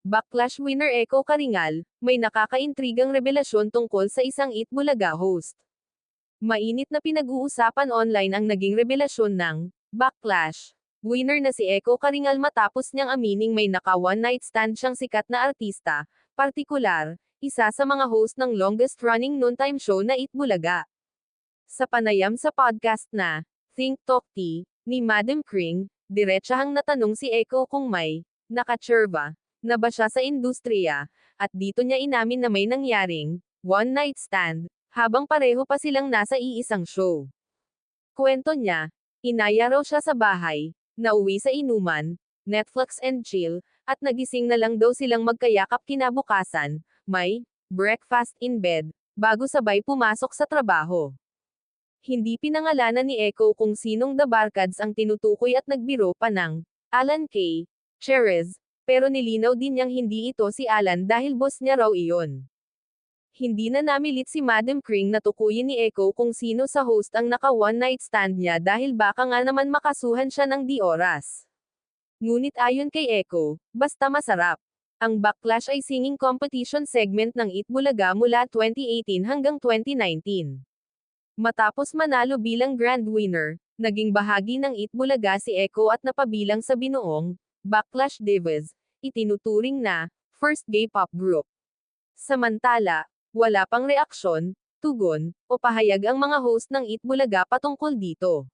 Backlash winner Echo Karingal, may nakakaintrigang revelasyon tungkol sa isang Eat Bulaga host. Mainit na pinag-uusapan online ang naging revelasyon ng Backlash winner na si Echo Karingal matapos niyang amining may naka one night stand siyang sikat na artista, partikular, isa sa mga host ng longest running noontime show na Eat Bulaga. Sa panayam sa podcast na Think Talk Tea ni Madam Kring, diretsahang natanong si Echo kung may nakatsurba na ba siya sa industriya, at dito niya inamin na may nangyaring one night stand, habang pareho pa silang nasa iisang show. Kwento niya, inaya raw siya sa bahay, nauwi sa inuman, Netflix and chill, at nagising na lang daw silang magkayakap kinabukasan, may breakfast in bed, bago sabay pumasok sa trabaho. Hindi pinangalanan ni Echo kung sinong The Barkads ang tinutukoy at nagbiro pa ng Alan K. Cherez, pero nilinaw din niyang hindi ito si Alan dahil boss niya raw iyon. Hindi na namilit si Madam Kring na tukuyin ni Echo kung sino sa host ang naka one night stand niya dahil baka nga naman makasuhan siya ng di oras. Ngunit ayon kay Echo, basta masarap. Ang Backlash ay singing competition segment ng Eat Bulaga mula 2018 hanggang 2019. Matapos manalo bilang grand winner, naging bahagi ng Eat Bulaga si Echo at napabilang sa binuong Backlash Divas, itinuturing na first gay pop group. Samantala, wala pang reaksyon, tugon, o pahayag ang mga host ng Eat Bulaga patungkol dito.